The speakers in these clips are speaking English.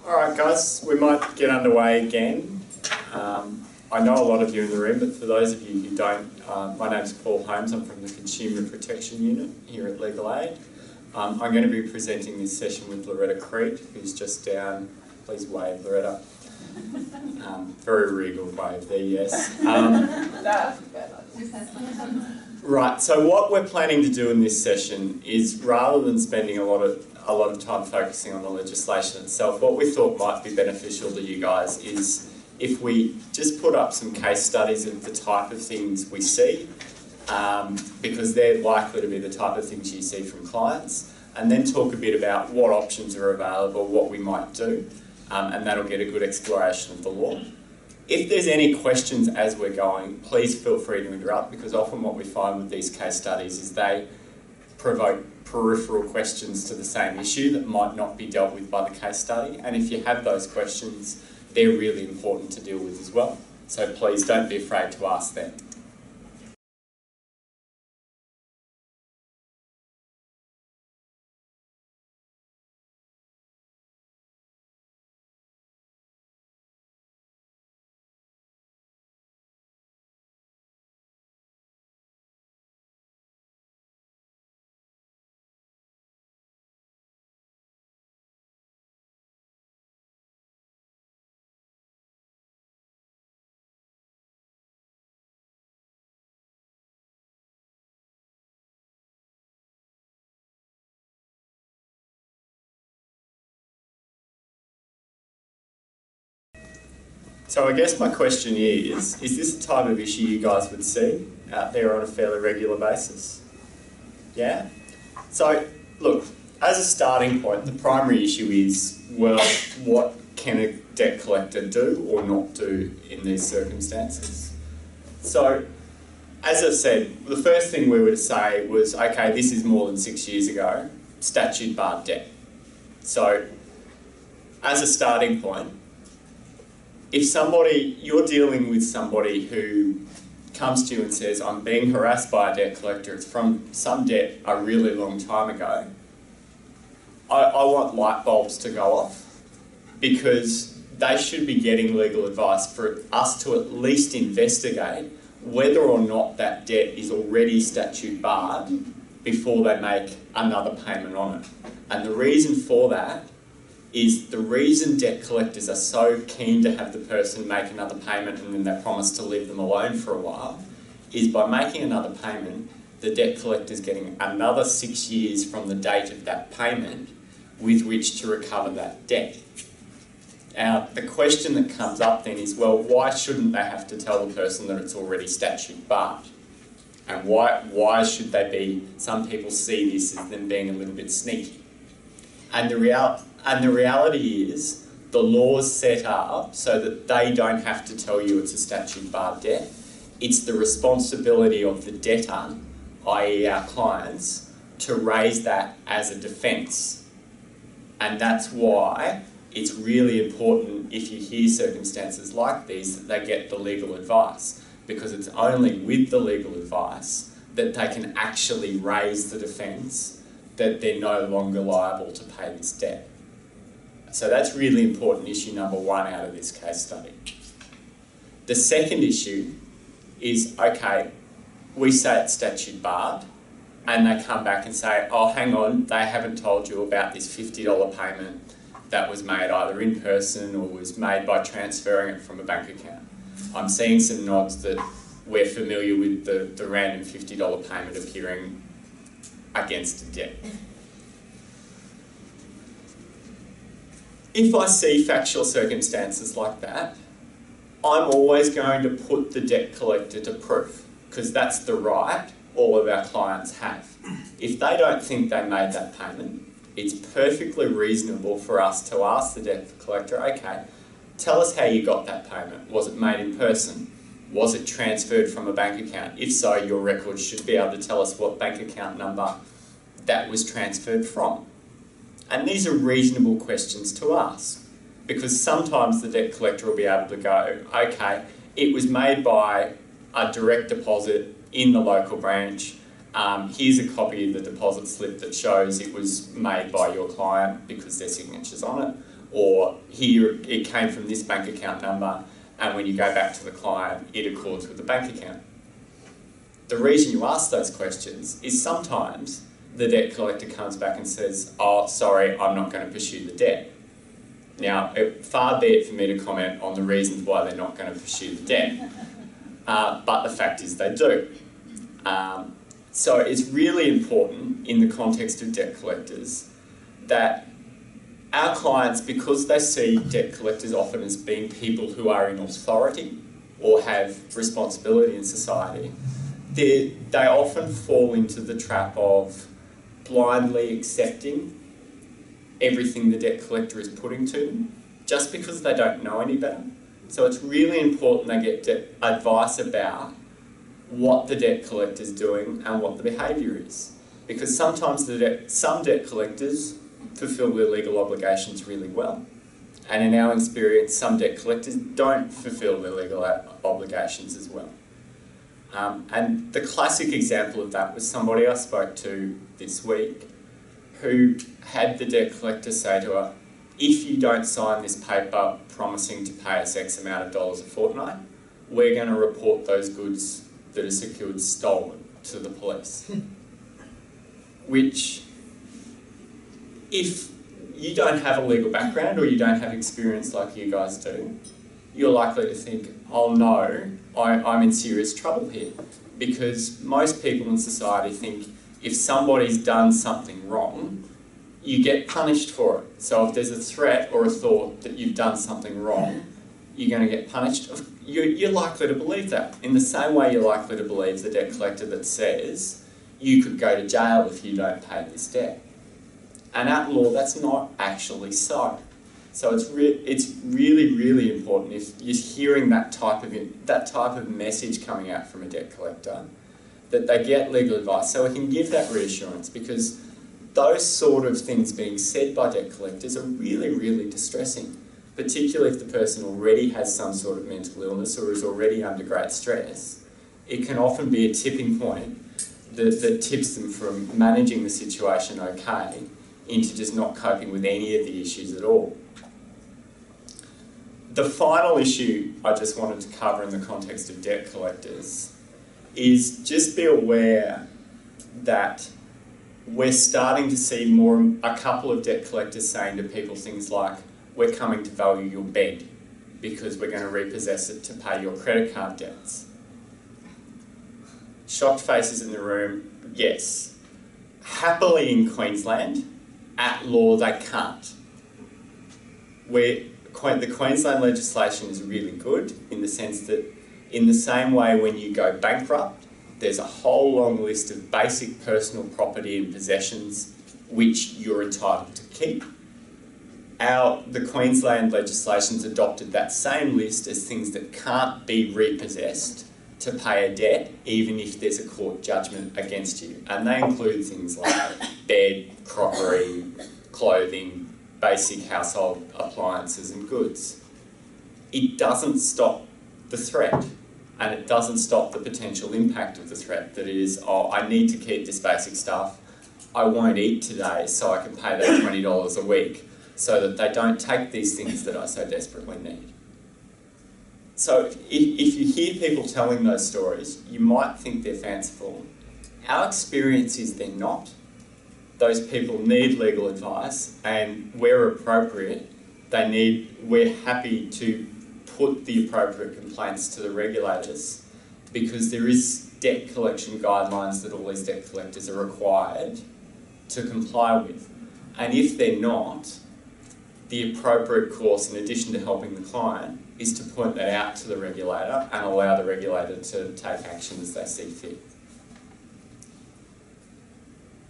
Alright guys, we might get underway again. I know a lot of you in the room, but for those of you who don't, my name's Paul Holmes. I'm from the Consumer Protection Unit here at Legal Aid. I'm going to be presenting this session with Loretta Kreet, who's just down. Please wave, Loretta. Very regal wave there, yes. Right, so what we're planning to do in this session is, rather than spending a lot of time focusing on the legislation itself, what we thought might be beneficial to you guys is if we just put up some case studies of the type of things we see, because they're likely to be the type of things you see from clients, and then talk a bit about what options are available, what we might do, and that'll get a good exploration of the law. If there's any questions as we're going, please feel free to interrupt, because often what we find with these case studies is they provoke peripheral questions to the same issue that might not be dealt with by the case study. And if you have those questions, they're really important to deal with as well. So please don't be afraid to ask them. So I guess my question is this a type of issue you guys would see out there on a fairly regular basis? Yeah? So, look, as a starting point, the primary issue is, well, what can a debt collector do or not do in these circumstances? So, as I said, the first thing we were to say was, okay, this is more than 6 years ago, statute barred debt. So, as a starting point, if you're dealing with somebody who comes to you and says, I'm being harassed by a debt collector, it's from some debt a really long time ago, I want light bulbs to go off, because they should be getting legal advice for us to at least investigate whether or not that debt is already statute barred before they make another payment on it. And the reason for that is the reason debt collectors are so keen to have the person make another payment and then they promise to leave them alone for a while is by making another payment, the debt collector is getting another 6 years from the date of that payment with which to recover that debt. Now, the question that comes up then is, well, why shouldn't they have to tell the person that it's already statute barred? And why should they be, some people see this as them being a little bit sneaky. And the reality is, the law's set up so that they don't have to tell you it's a statute barred debt. It's the responsibility of the debtor, i.e. our clients, to raise that as a defence. And that's why it's really important, if you hear circumstances like these, that they get the legal advice, because it's only with the legal advice that they can actually raise the defence that they're no longer liable to pay this debt. So that's really important, issue number one out of this case study. The second issue is, okay, we say it's statute barred, and they come back and say, oh, hang on, they haven't told you about this $50 payment that was made either in person or was made by transferring it from a bank account. I'm seeing some nods that we're familiar with the random $50 payment appearing against a debt. If I see factual circumstances like that, I'm always going to put the debt collector to proof, because that's the right all of our clients have. If they don't think they made that payment, it's perfectly reasonable for us to ask the debt collector, okay, tell us how you got that payment. Was it made in person? Was it transferred from a bank account? If so, your records should be able to tell us what bank account number that was transferred from. And these are reasonable questions to ask, because sometimes the debt collector will be able to go, okay, it was made by a direct deposit in the local branch. Here's a copy of the deposit slip that shows it was made by your client because their signature's on it. or here it came from this bank account number, and when you go back to the client, it accords with the bank account. The reason you ask those questions is sometimes the debt collector comes back and says, oh, sorry, I'm not going to pursue the debt. Now, far be it for me to comment on the reasons why they're not going to pursue the debt, but the fact is they do. So it's really important in the context of debt collectors that our clients, because they see debt collectors often as being people who are in authority or have responsibility in society, they often fall into the trap of blindly accepting everything the debt collector is putting to them, just because they don't know any better. So it's really important they get advice about what the debt collector is doing and what the behaviour is. Because sometimes some debt collectors fulfil their legal obligations really well. And in our experience, some debt collectors don't fulfil their legal obligations as well. And the classic example of that was somebody I spoke to this week who had the debt collector say to her, if you don't sign this paper promising to pay us X amount of dollars a fortnight, we're going to report those goods that are secured stolen to the police. Which, if you don't have a legal background or you don't have experience like you guys do, you're likely to think, oh no, I'm in serious trouble here. Because most people in society think if somebody's done something wrong, you get punished for it. So if there's a threat or a thought that you've done something wrong, you're going to get punished. You're likely to believe that. In the same way you're likely to believe the debt collector that says you could go to jail if you don't pay this debt. And at law, that's not actually so. So it's really, really important if you're hearing that type of message coming out from a debt collector, that they get legal advice so we can give that reassurance, because those sort of things being said by debt collectors are really, really distressing, particularly if the person already has some sort of mental illness or is already under great stress. It can often be a tipping point that tips them from managing the situation okay into just not coping with any of the issues at all. The final issue I just wanted to cover in the context of debt collectors is just be aware that we're starting to see a couple of debt collectors saying to people things like, we're coming to value your bed because we're going to repossess it to pay your credit card debts. Shocked faces in the room, yes. Happily in Queensland, at law they can't. The Queensland legislation is really good in the sense that in the same way when you go bankrupt, there's a whole long list of basic personal property and possessions which you're entitled to keep. The Queensland legislation's adopted that same list as things that can't be repossessed to pay a debt, even if there's a court judgment against you. And they include things like bed, crockery, clothing, basic household appliances and goods. It doesn't stop the threat, and it doesn't stop the potential impact of the threat that is, oh, I need to keep this basic stuff, I won't eat today so I can pay that $20 a week, so that they don't take these things that I so desperately need. So if you hear people telling those stories, you might think they're fanciful. Our experience is they're not. Those people need legal advice, and where appropriate, we're happy to put the appropriate complaints to the regulators, because there is debt collection guidelines that all these debt collectors are required to comply with. And if they're not, the appropriate course, in addition to helping the client, is to point that out to the regulator and allow the regulator to take action as they see fit.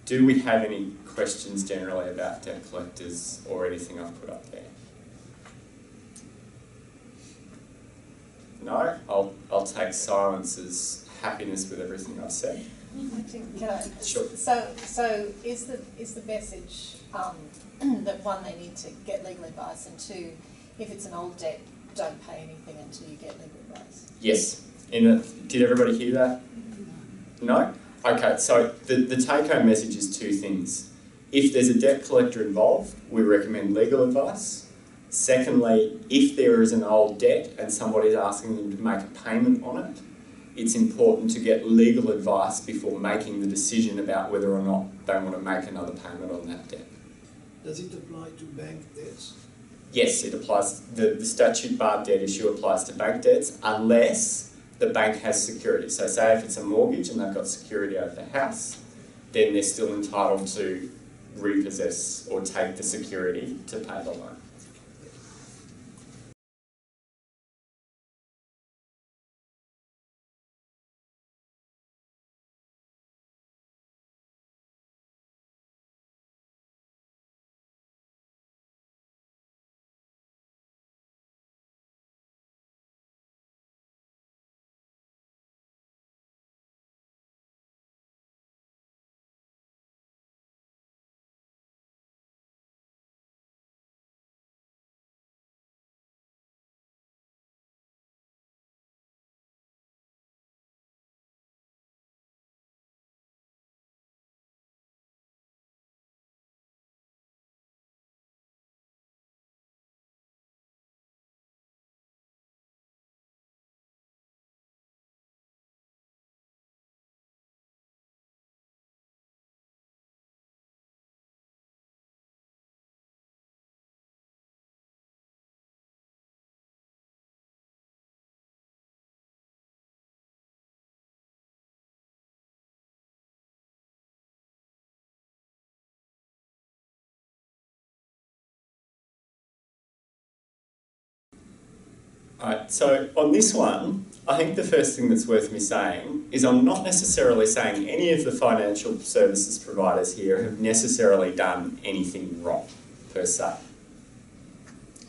Do we have any questions generally about debt collectors or anything I've put up there? No? I'll take silence as happiness with everything I've said. Sure. So is the message that one, they need to get legal advice, and two, if it's an old debt, don't pay anything until you get legal advice? Yes. Did everybody hear that? No? Okay, so the take-home message is two things. If there's a debt collector involved, we recommend legal advice. Secondly, if there is an old debt and somebody's asking them to make a payment on it, it's important to get legal advice before making the decision about whether or not they want to make another payment on that debt. Does it apply to bank debts? Yes, it applies. The statute barred debt issue applies to bank debts unless the bank has security. So say if it's a mortgage and they've got security over the house, then they're still entitled to repossess or take the security to pay the loan. Alright, so on this one, I think the first thing that's worth me saying is I'm not necessarily saying any of the financial services providers here have necessarily done anything wrong, per se.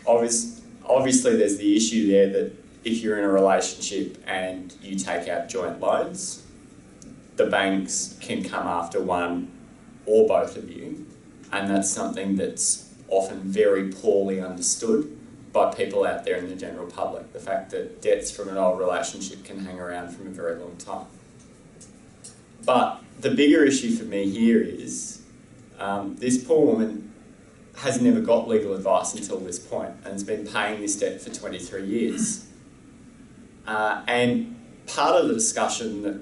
Obviously there's the issue there that if you're in a relationship and you take out joint loans, the banks can come after one or both of you, and that's something that's often very poorly understood by people out there in the general public, the fact that debts from an old relationship can hang around from a very long time. But the bigger issue for me here is this poor woman has never got legal advice until this point and has been paying this debt for 23 years. And part of the discussion that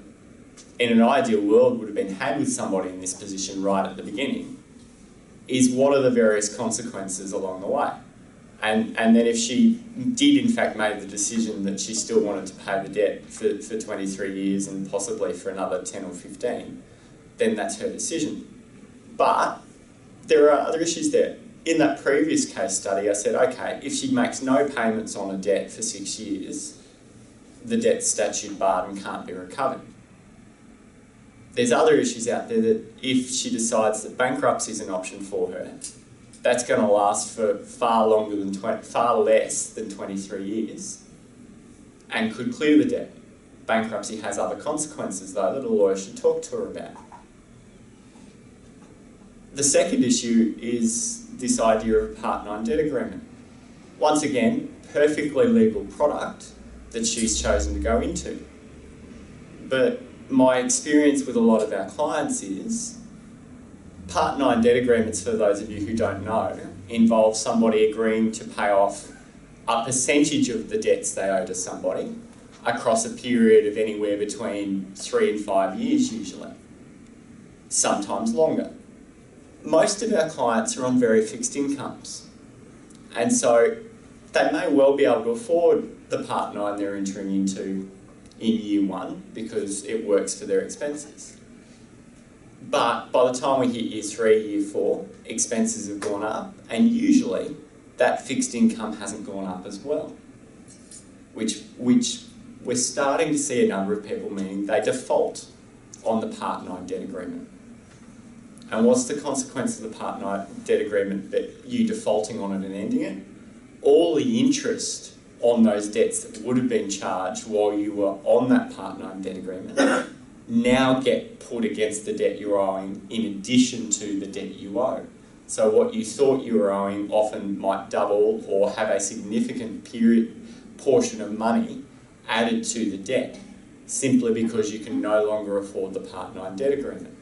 in an ideal world would have been had with somebody in this position right at the beginning is what are the various consequences along the way. And then if she did in fact make the decision that she still wanted to pay the debt for 23 years and possibly for another 10 or 15, then that's her decision. But there are other issues there. In that previous case study, I said, okay, if she makes no payments on a debt for 6 years, the debt's statute barred and can't be recovered. There's other issues out there that if she decides that bankruptcy is an option for her, that's going to last for far less than 23 years and could clear the debt. Bankruptcy has other consequences though that a lawyer should talk to her about. The second issue is this idea of a Part 9 debt agreement. Once again, perfectly legal product that she's chosen to go into. But my experience with a lot of our clients is Part 9 debt agreements, for those of you who don't know, involve somebody agreeing to pay off a percentage of the debts they owe to somebody across a period of anywhere between 3 and 5 years usually, sometimes longer. Most of our clients are on very fixed incomes, and so they may well be able to afford the Part 9 they're entering into in year one because it works for their expenses. But by the time we hit year 3, year 4, expenses have gone up, and usually that fixed income hasn't gone up as well, which we're starting to see a number of people, meaning they default on the Part 9 debt agreement. And what's the consequence of the Part 9 debt agreement that you defaulting on it and ending it? All the interest on those debts that would have been charged while you were on that Part 9 debt agreement now get put against the debt you're owing in addition to the debt you owe. So what you thought you were owing often might double or have a significant portion of money added to the debt simply because you can no longer afford the Part 9 debt agreement.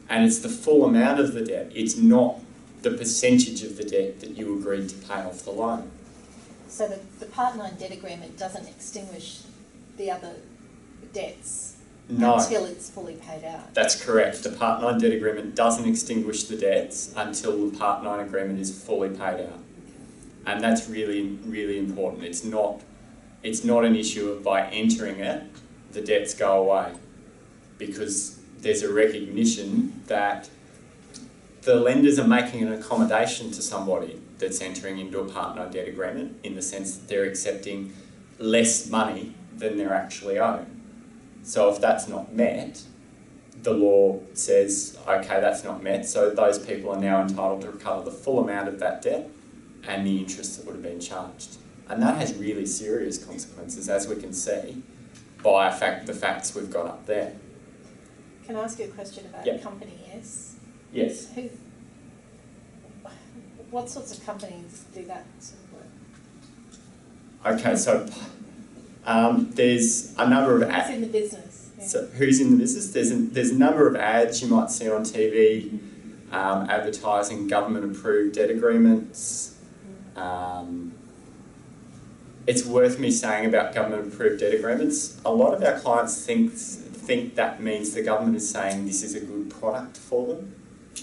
And it's the full amount of the debt. It's not the percentage of the debt that you agreed to pay off the loan. So the Part 9 debt agreement doesn't extinguish the other debts until it's fully paid out? That's correct. The Part 9 debt agreement doesn't extinguish the debts until the Part 9 agreement is fully paid out. And that's really, really important. It's not an issue of by entering it, the debts go away, because there's a recognition that the lenders are making an accommodation to somebody that's entering into a Part 9 debt agreement, in the sense that they're accepting less money than they're actually owed. So if that's not met, the law says, okay, that's not met, so those people are now entitled to recover the full amount of that debt and the interest that would have been charged. And that has really serious consequences, as we can see by the facts we've got up there. Can I ask you a question about Company S? Yes. What sorts of companies do that sort of work? Okay, so there's a number of ads. Who's in the business? Yeah. So who's in the business? There's a number of ads you might see on TV, advertising government-approved debt agreements. It's worth me saying about government-approved debt agreements, a lot of our clients think that means the government is saying this is a good product for them,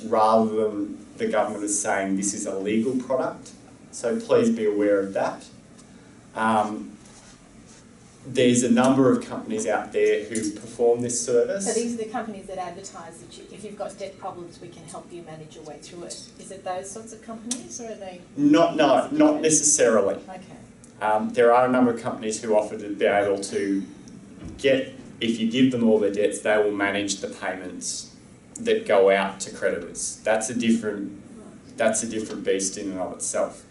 rather than the government is saying this is a legal product. So please be aware of that. There's a number of companies out there who perform this service. So these are the companies that advertise that if you've got debt problems, we can help you manage your way through it. Is it those sorts of companies, or are they? Not necessarily. Okay. There are a number of companies who offer to be able to if you give them all their debts, they will manage the payments that go out to creditors. That's a different beast in and of itself.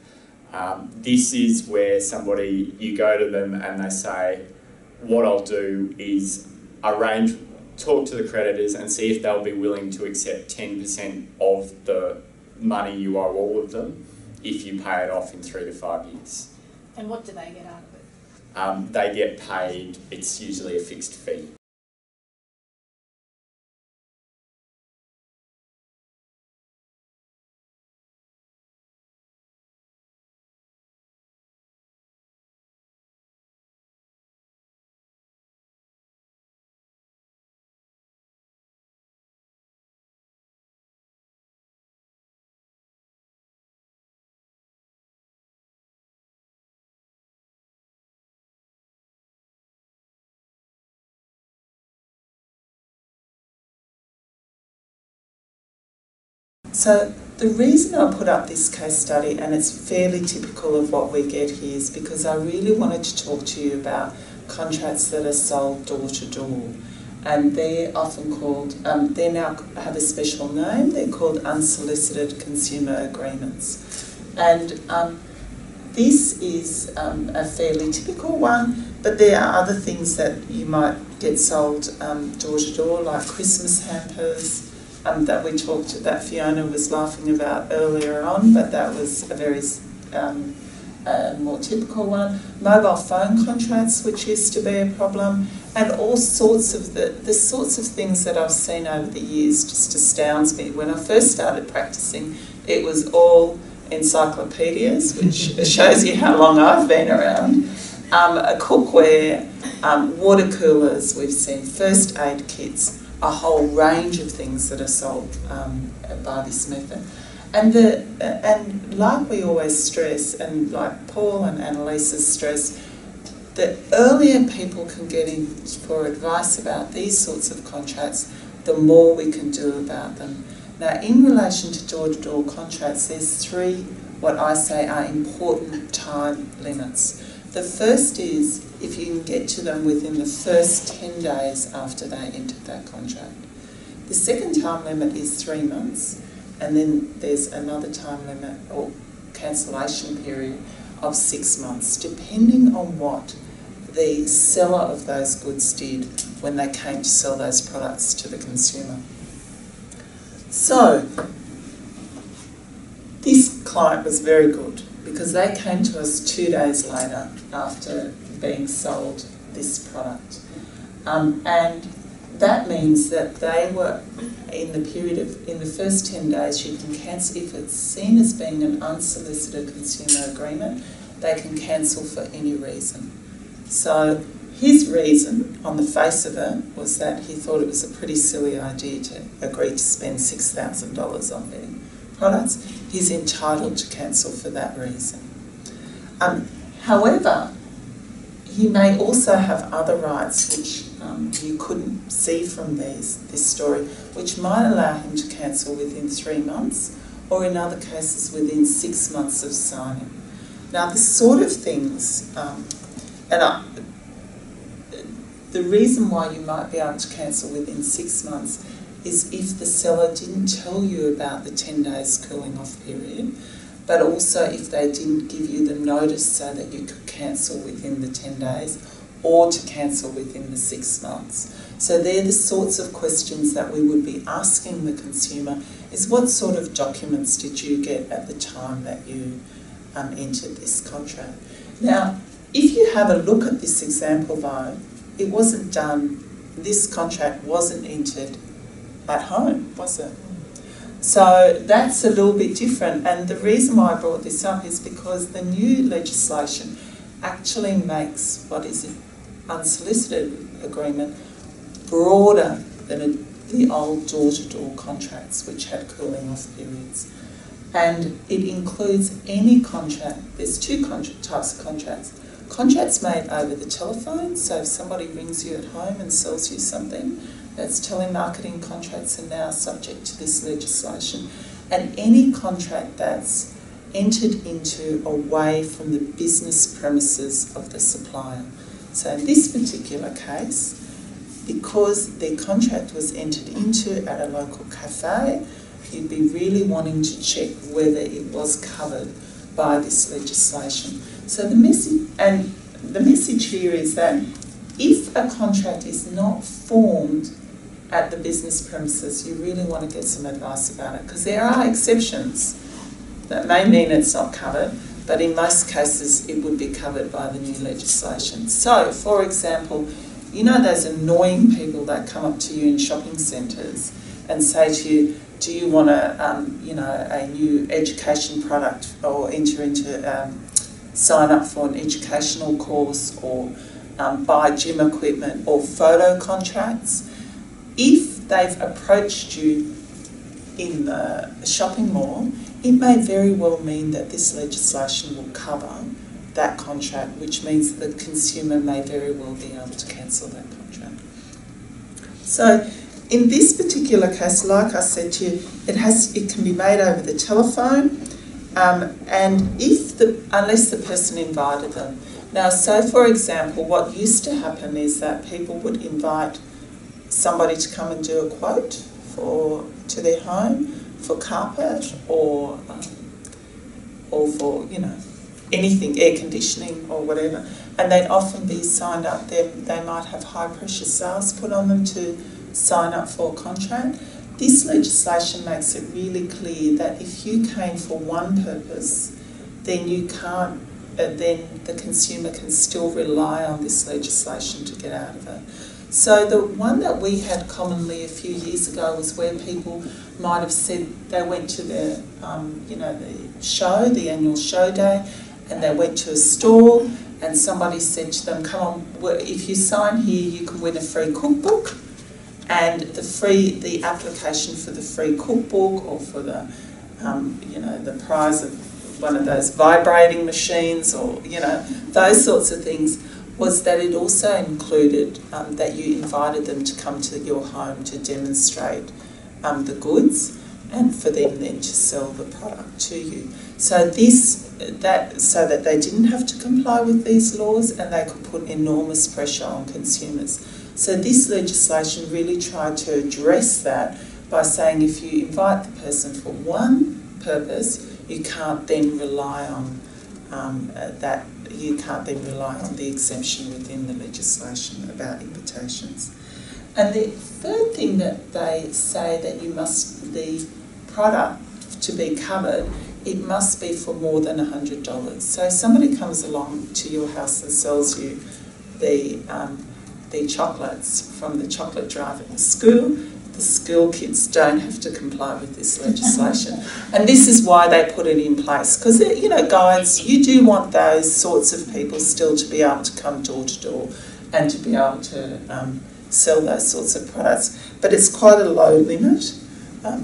This is where you go to them and they say, what I'll do is talk to the creditors and see if they'll be willing to accept 10% of the money you owe all of them if you pay it off in 3 to 5 years. And what do they get out of it? They get paid, it's usually a fixed fee. So the reason I put up this case study, and it's fairly typical of what we get here, is because I really wanted to talk to you about contracts that are sold door to door. And they're often called, they now have a special name, they're called unsolicited consumer agreements. And this is a fairly typical one, but there are other things that you might get sold door to door, like Christmas hampers, that Fiona was laughing about earlier on, but that was a very more typical one. Mobile phone contracts, which used to be a problem, and all sorts of the sorts of things that I've seen over the years just astounds me. When I first started practicing, it was all encyclopedias, which shows you how long I've been around. Cookware, water coolers, we've seen first aid kits, a whole range of things that are sold by this method. And like we always stress, and like Paul and Annalisa's stress, the earlier people can get in for advice about these sorts of contracts, the more we can do about them. Now, in relation to door-to-door contracts, there's 3 what I say are important time limits. The first is if you can get to them within the first 10 days after they entered that contract. The second time limit is 3 months, and then there's another time limit or cancellation period of 6 months, depending on what the seller of those goods did when they came to sell those products to the consumer. So, this client was very good because they came to us 2 days later after being sold this product. And that means that they were in the first 10 days you can cancel if it's seen as being an unsolicited consumer agreement. They can cancel for any reason. So his reason on the face of it was that he thought it was a pretty silly idea to agree to spend $6,000 on bedding products. He's entitled to cancel for that reason. However, he may also have other rights which you couldn't see from this story, which might allow him to cancel within 3 months, or in other cases within 6 months of signing. Now, the sort of things, the reason why you might be able to cancel within 6 months is if the seller didn't tell you about the 10 days cooling off period, but also if they didn't give you the notice so that you could cancel within the 10 days or to cancel within the 6 months. So they're the sorts of questions that we would be asking the consumer, is what sort of documents did you get at the time that you entered this contract? Now, if you have a look at this example though, it wasn't done, this contract wasn't entered at home, was it? So that's a little bit different, and the reason why I brought this up is because the new legislation actually makes what is an unsolicited agreement broader than the old door-to-door contracts which had cooling off periods. And it includes any contract. There's two types of contracts. Contracts made over the telephone, so if somebody rings you at home and sells you something, that's telemarketing contracts are now subject to this legislation. And any contract that's entered into away from the business premises of the supplier. So in this particular case, because the contract was entered into at a local cafe, you'd be really wanting to check whether it was covered by this legislation. So the message here is that if a contract is not formed at the business premises, you really want to get some advice about it, because there are exceptions that may mean it's not covered, but in most cases it would be covered by the new legislation. So, for example, you know those annoying people that come up to you in shopping centres and say to you, do you want a new education product, or enter into, sign up for an educational course, or buy gym equipment, or photo contracts? If they've approached you in the shopping mall, it may very well mean that this legislation will cover that contract, which means the consumer may very well be able to cancel that contract. So in this particular case, like I said to you, it can be made over the telephone, and unless the person invited them. Now, so for example, what used to happen is that people would invite somebody to come and do a quote to their home for carpet or for anything, air conditioning or whatever, and they'd often be signed up. They might have high pressure sales put on them to sign up for a contract. This legislation makes it really clear that if you came for one purpose, then you can't. Then the consumer can still rely on this legislation to get out of it. So the one that we had commonly a few years ago was where people might have said they went to the annual show day, and they went to a store and somebody said to them, come on, if you sign here you can win a free cookbook, and the application for the free cookbook or for the the prize of one of those vibrating machines or those sorts of things was that it also included that you invited them to come to your home to demonstrate the goods and for them then to sell the product to you. So so that they didn't have to comply with these laws and they could put enormous pressure on consumers. So this legislation really tried to address that by saying if you invite the person for one purpose, you can't then rely on that. You can't then rely on the exemption within the legislation about invitations. And the third thing that they say that the product to be covered, it must be for more than $100. So if somebody comes along to your house and sells you the the chocolates from the chocolate drive at the school kids don't have to comply with this legislation. And this is why they put it in place. Because, you know, guys, you do want those sorts of people still to be able to come door to door and to be able to sell those sorts of products. But it's quite a low limit.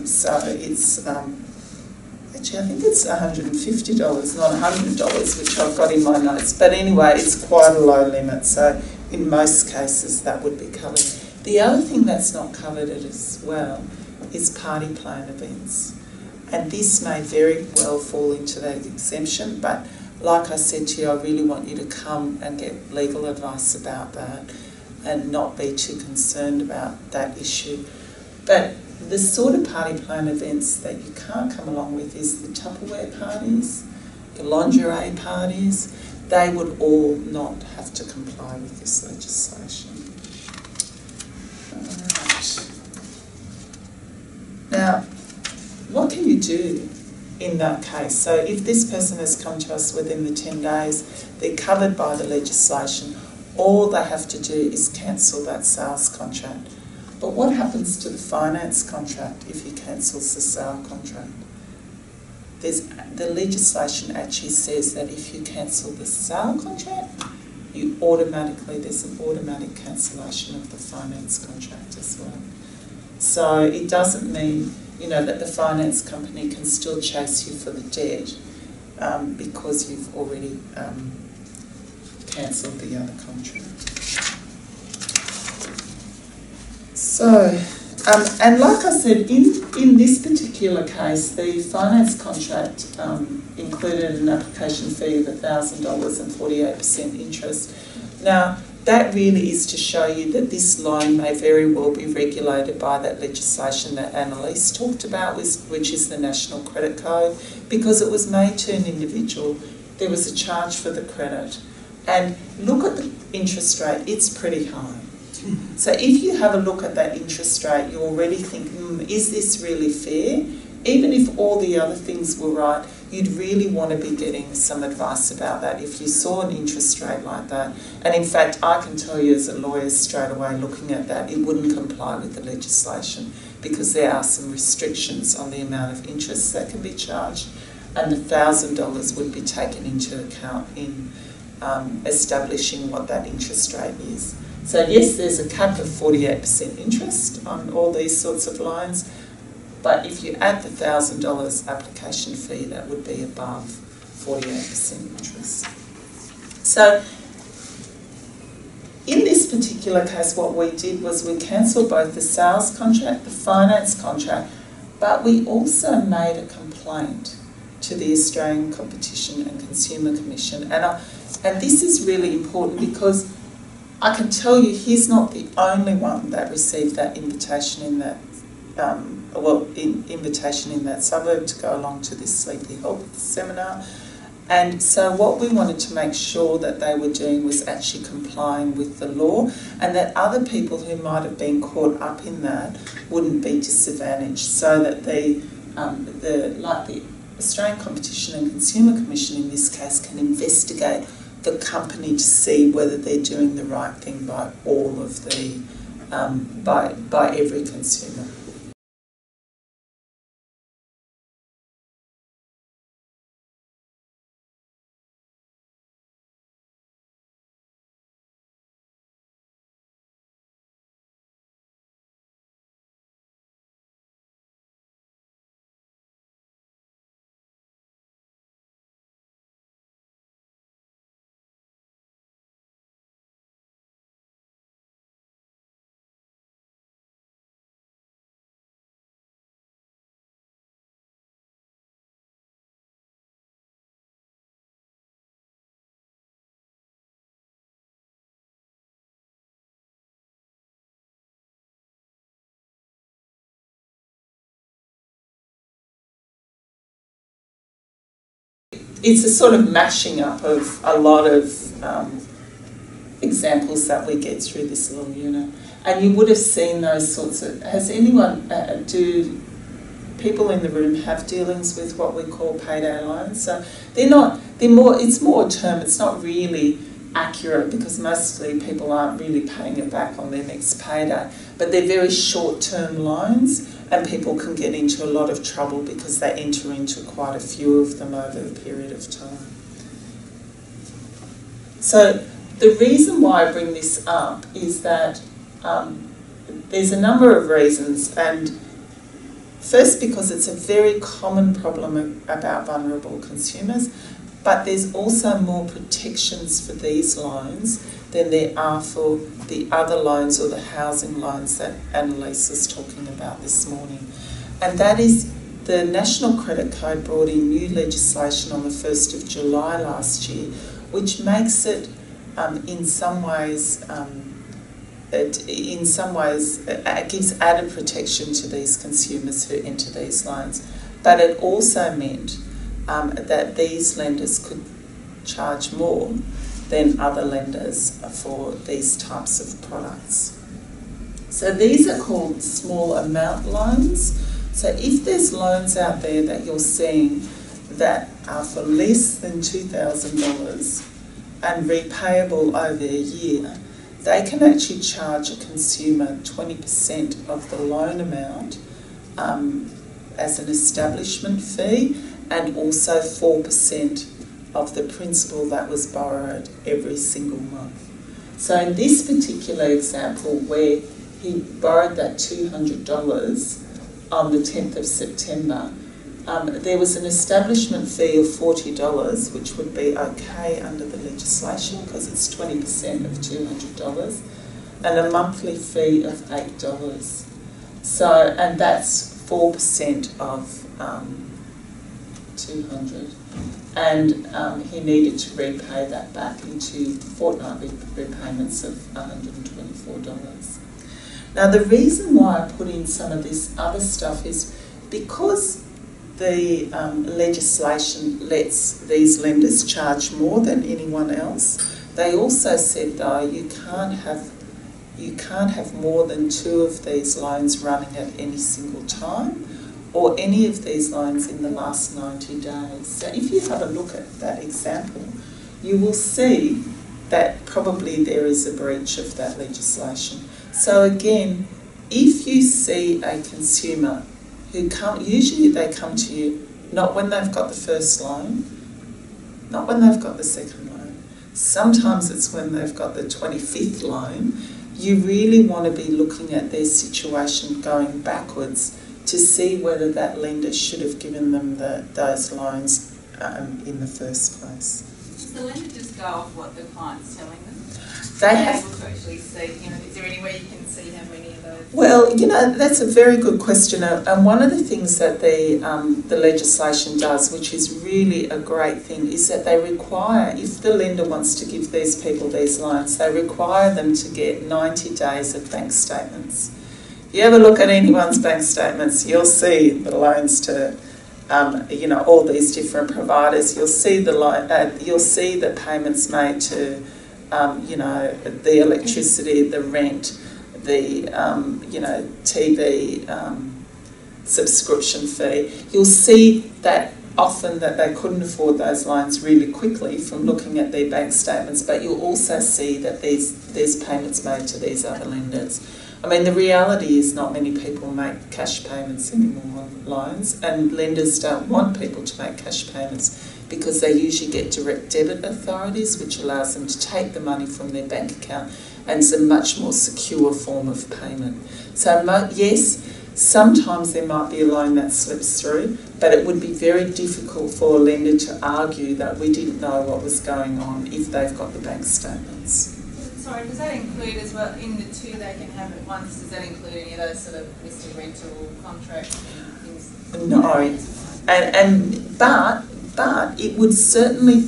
So it's, actually I think it's $150, not $100, which I've got in my notes. But anyway, it's quite a low limit. So in most cases that would be covered. The other thing that's not covered as well is party plan events. And this may very well fall into that exemption, but like I said to you, I really want you to come and get legal advice about that and not be too concerned about that issue. But the sort of party plan events that you can't come along with is the Tupperware parties, the lingerie parties. They would all not have to comply with this legislation. Now, what can you do in that case? So if this person has come to us within the 10 days, they're covered by the legislation, all they have to do is cancel that sales contract. But what happens to the finance contract if he cancels the sale contract? The legislation actually says that if you cancel the sale contract, there's an automatic cancellation of the finance contract as well. So it doesn't mean, you know, that the finance company can still chase you for the debt because you've already cancelled the other contract. So, and like I said, in this particular case, the finance contract included an application fee of $1,000 and 48% interest. Now, that really is to show you that this loan may very well be regulated by that legislation that Annalise talked about, which is the National Credit Code, because it was made to an individual. There was a charge for the credit. And look at the interest rate, it's pretty high. So if you have a look at that interest rate, you already think, is this really fair? Even if all the other things were right, you'd really want to be getting some advice about that if you saw an interest rate like that. And in fact, I can tell you as a lawyer straight away, looking at that, it wouldn't comply with the legislation because there are some restrictions on the amount of interest that can be charged, and the $1,000 would be taken into account in establishing what that interest rate is. So yes, there's a cap of 48% interest on all these sorts of loans, but if you add the $1,000 application fee, that would be above 48% interest. So in this particular case, what we did was we cancelled both the sales contract, the finance contract, but we also made a complaint to the Australian Competition and Consumer Commission. And this is really important because I can tell you he's not the only one that received that invitation in that invitation in that suburb to go along to this Sleepy Health seminar. And so what we wanted to make sure that they were doing was actually complying with the law, and that other people who might have been caught up in that wouldn't be disadvantaged, so that the Australian Competition and Consumer Commission in this case can investigate the company to see whether they're doing the right thing by all of the by every consumer. It's a sort of mashing up of a lot of examples that we get through this little unit. And you would have seen those sorts of... Has anyone... do people in the room have dealings with what we call payday loans? So they're not... They're more... It's more a term. It's not really accurate because mostly people aren't really paying it back on their next payday. But they're very short-term loans and people can get into a lot of trouble because they enter into quite a few of them over a period of time. So the reason why I bring this up is that there's a number of reasons, and first because it's a very common problem about vulnerable consumers, but there's also more protections for these loans than there are for the other loans or the housing loans that Annalise was talking about this morning. And that is the National Credit Code brought in new legislation on the 1st of July last year, which makes it in some ways it gives added protection to these consumers who enter these loans. But it also meant that these lenders could charge more than other lenders for these types of products. So these are called small amount loans. So if there's loans out there that you're seeing that are for less than $2,000 and repayable over a year, they can actually charge a consumer 20% of the loan amount as an establishment fee, and also 4% of the principal that was borrowed every single month. So in this particular example, where he borrowed that $200 on the 10th of September, there was an establishment fee of $40, which would be okay under the legislation because it's 20% of $200, and a monthly fee of $8. So, and that's 4% of 200, and he needed to repay that back into fortnightly repayments of $124. Now, the reason why I put in some of this other stuff is because the legislation lets these lenders charge more than anyone else. They also said, though, you can't have more than 2 of these loans running at any single time, or any of these loans in the last 90 days. So if you have a look at that example, you will see that probably there is a breach of that legislation. So again, if you see a consumer who usually they come to you not when they've got the first loan, not when they've got the second loan. Sometimes it's when they've got the 25th loan. You really want to be looking at their situation going backwards to see whether that lender should have given them those loans in the first place. Does the lender just go off what the client's telling them? They have able to actually see, is there any way you can see how many of those? Well, that's a very good question, and one of the things that the legislation does, which is really a great thing, is that they require, if the lender wants to give these people these loans, they require them to get 90 days of bank statements. If you ever look at anyone's bank statements, you'll see the loans to, all these different providers. You'll see the payments made to, the electricity, the rent, the TV subscription fee. You'll see that often that they couldn't afford those loans really quickly from looking at their bank statements, but you'll also see that there's payments made to these other lenders. I mean, the reality is not many people make cash payments anymore on loans, and lenders don't want people to make cash payments because they usually get direct debit authorities, which allows them to take the money from their bank account, and it's a much more secure form of payment. So yes, sometimes there might be a loan that slips through, but it would be very difficult for a lender to argue that we didn't know what was going on if they've got the bank statements. Sorry, does that include as well, in the 2 they can have at once, does that include any of those sort of Mr. Rental contracts and things? No, but it would certainly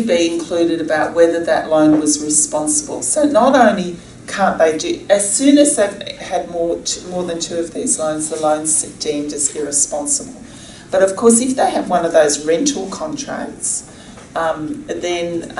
be included about whether that loan was responsible. So not only can't they do, as soon as they've had more than 2 of these loans, the loan's deemed as irresponsible. But of course, if they have one of those rental contracts, then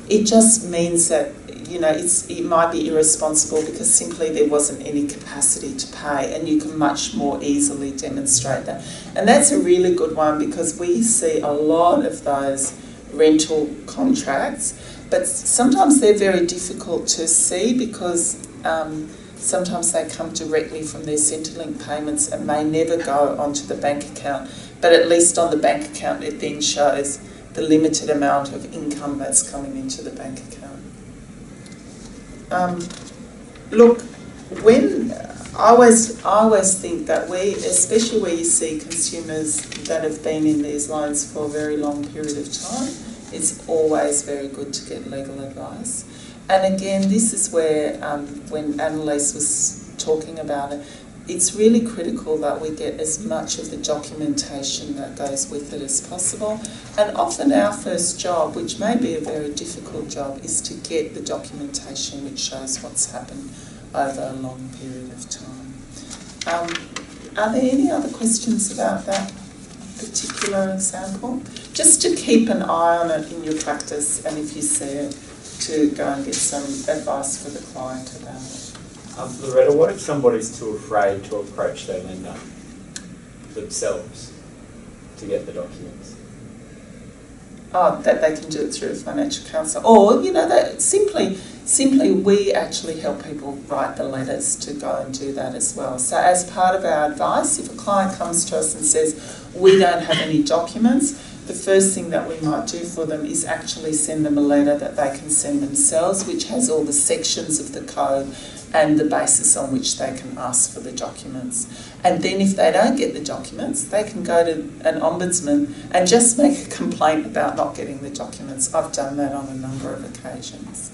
it just means that it might be irresponsible because simply there wasn't any capacity to pay, and you can much more easily demonstrate that. And that's a really good one because we see a lot of those rental contracts, but sometimes they're very difficult to see because sometimes they come directly from their Centrelink payments and may never go onto the bank account, but at least on the bank account it then shows the limited amount of income that's coming into the bank account. Look, when I always think that especially where you see consumers that have been in these loans for a very long period of time, it's always very good to get legal advice. And again, this is where, when Annalise was talking about it, it's really critical that we get as much of the documentation that goes with it as possible. And often our first job, which may be a very difficult job, is to get the documentation which shows what's happened over a long period of time. Are there any other questions about that particular example? Just to keep an eye on it in your practice, and if you see it, to go and get some advice for the client about it. Loretta, what if somebody's too afraid to approach their lender themselves to get the documents? Oh, that they can do it through a financial counsellor, or that simply we actually help people write the letters to go and do that as well. So as part of our advice, if a client comes to us and says we don't have any documents, the first thing that we might do for them is actually send them a letter that they can send themselves, which has all the sections of the code and the basis on which they can ask for the documents. And then if they don't get the documents, they can go to an ombudsman and just make a complaint about not getting the documents. I've done that on a number of occasions.